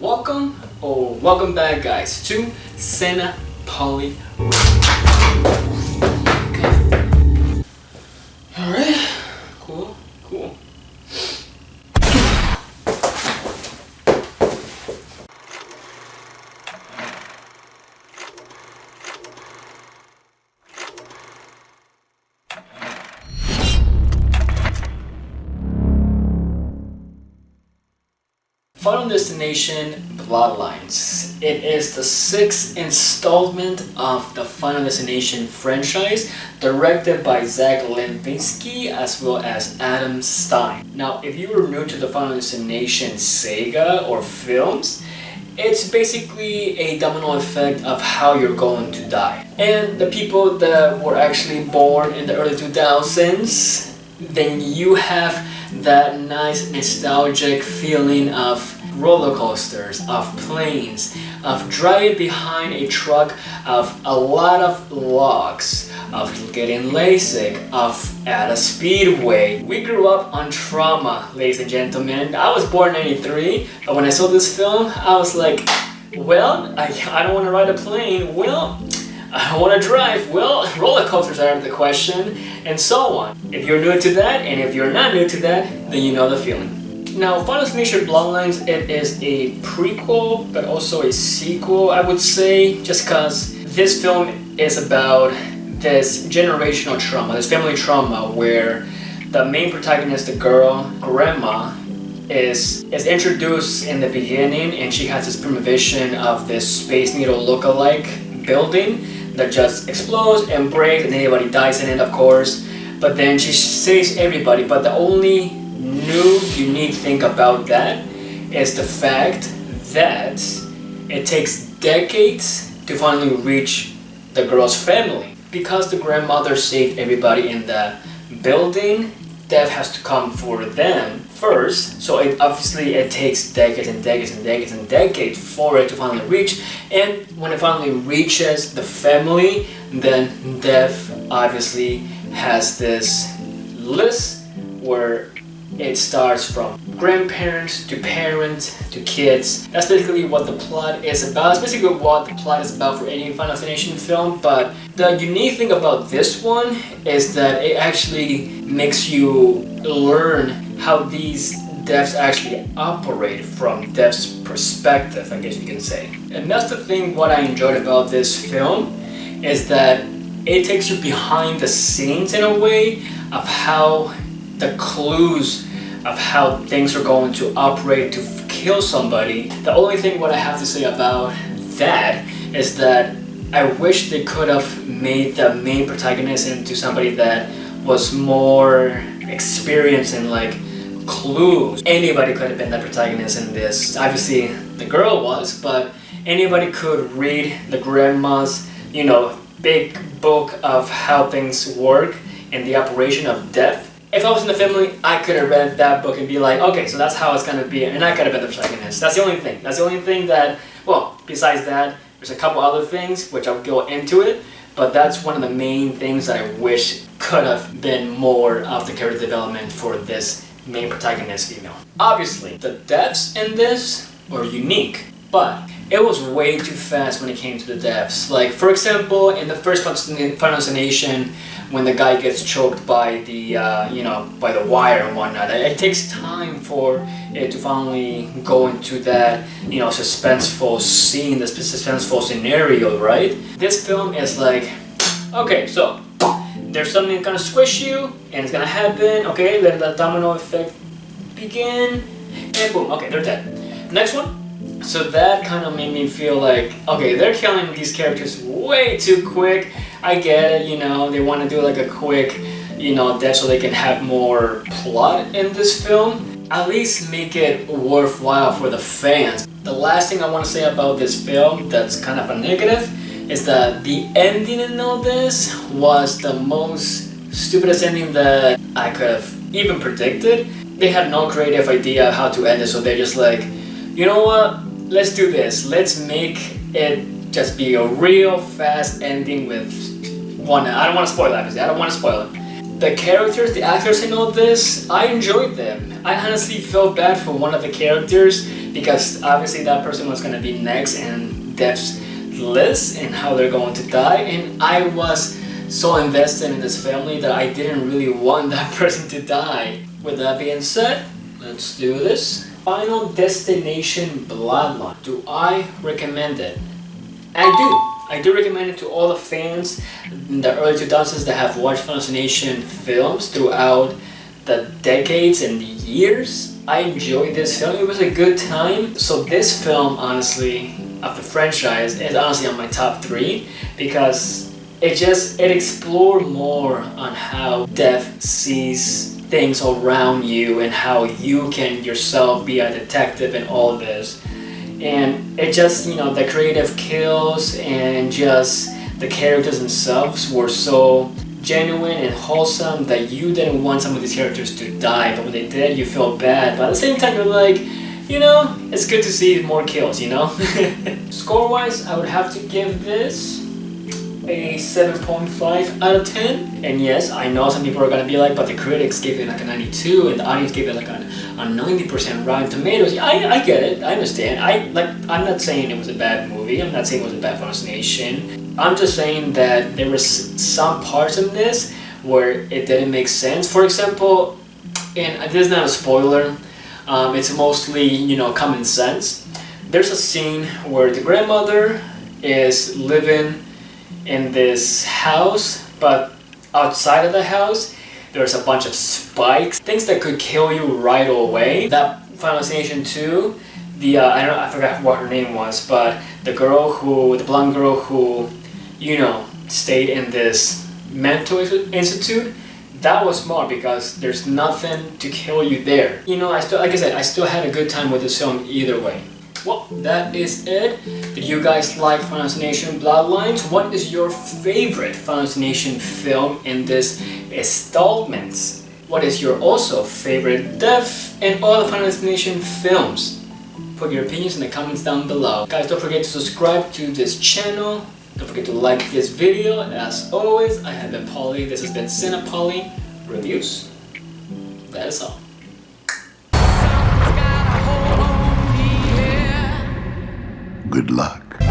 welcome back, guys, to CinePauly. Okay. Alright, cool. Final Destination Bloodlines. It is the 6th installment of the Final Destination franchise, directed by Zach Levinsky as well as Adam Stein. Now, if you were new to the Final Destination saga or films, it's basically a domino effect of how you're going to die. And the people that were actually born in the early 2000s, then you have that nice nostalgic feeling of roller coasters, of planes, of driving behind a truck, of a lot of logs, of getting LASIK, of at a speedway. We grew up on trauma, ladies and gentlemen. I was born in '93, but when I saw this film, I was like, well, I don't want to ride a plane. Well, I don't want to drive. Well, roller coasters are out of the question, and so on. If you're new to that, and if you're not new to that, then you know the feeling. Now, Final Destination Bloodlines, it is a prequel, but also a sequel, I would say, just because this film is about this generational trauma, this family trauma, where the main protagonist, the girl, grandma, is introduced in the beginning, and she has this prima vision of this Space Needle look-alike building that just explodes and breaks, and everybody dies in it, of course. But then she saves everybody, but the only new unique thing about that is the fact that it takes decades to finally reach the girl's family. Because the grandmother saved everybody in the building, death has to come for them first, so it takes decades and decades and decades and decades for it to finally reach. And when it finally reaches the family, then death obviously has this list where it starts from grandparents to parents to kids. That's basically what the plot is about. It's basically what the plot is about for any Final Destination film, but the unique thing about this one is that it actually makes you learn how these deaths actually operate from death's perspective, I guess you can say. And that's the thing what I enjoyed about this film, is that it takes you behind the scenes in a way of how the clues of how things are going to operate to kill somebody. The only thing what I have to say about that is that I wish they could have made the main protagonist into somebody that was more experienced in like clues. Anybody could have been the protagonist in this. Obviously the girl was, but anybody could read the grandma's, big book of how things work and the operation of death. If I was in the family, I could have read that book and be like, okay, so that's how it's gonna be, and I could have been the protagonist. That's the only thing. That's the only thing that, well, besides that, there's a couple other things which I'll go into it, but that's one of the main things that I wish could have been more of the character development for this main protagonist female. Obviously, the deaths in this were unique, but it was way too fast when it came to the deaths. Like, for example, in the first Final Destination, when the guy gets choked by the, by the wire and whatnot, it takes time for it to finally go into that, suspenseful scene, this suspenseful scenario, right? This film is like, okay, so there's something gonna squish you, and it's gonna happen, okay, let the domino effect begin, and boom, okay, they're dead. Next one. So that kind of made me feel like, okay, they're killing these characters way too quick. I get it, they want to do like a quick, death so they can have more plot in this film. At least make it worthwhile for the fans. The last thing I want to say about this film that's kind of a negative is that the ending in all this was the most stupidest ending that I could have even predicted. They had no creative idea how to end it, so they're just like, you know what? Let's do this. Let's make it just be a real fast ending with one. I don't want to spoil it, obviously. I don't want to spoil it. The actors in all this, I enjoyed them. I honestly felt bad for one of the characters because obviously that person was going to be next in Dev's list and how they're going to die, and I was so invested in this family that I didn't really want that person to die. With that being said, let's do this. Final Destination Bloodline. Do I recommend it? I do recommend it to all the fans in the early 2000s that have watched Final Destination films throughout the decades and the years. I enjoyed this film. It was a good time. So this film, honestly, of the franchise, is honestly on my top 3 because it explored more on how death sees things around you and how you can yourself be a detective in all this. And it just, the creative kills and just the characters themselves were so genuine and wholesome that you didn't want some of these characters to die, but when they did, you felt bad. But at the same time, you're like, it's good to see more kills, Score-wise, I would have to give this a 7.5 out of 10. And yes, I know some people are gonna be like, but the critics gave it like a 92 and the audience gave it like a 90% Rotten Tomatoes. I get it, I understand. I'm not saying it was a bad movie. I'm not saying it was a bad Destination. I'm just saying that there was some parts in this where it didn't make sense. For example, and this is not a spoiler, it's mostly, common sense. There's a scene where the grandmother is living in this house, but outside of the house there's a bunch of spikes, things that could kill you right away. That Final Destination 2, I forgot what her name was, but the blonde girl who stayed in this mental institute, that was smart because there's nothing to kill you there. I still had a good time with this film either way. Well, that is it. Did you guys like Final Destination Bloodlines? What is your favorite Final Destination film in this installment? What is your also favorite death in all the Final Destination films? Put your opinions in the comments down below. Guys, don't forget to subscribe to this channel. Don't forget to like this video. As always, I have been Pauly. This has been CinePauly Reviews. That is all. Good luck.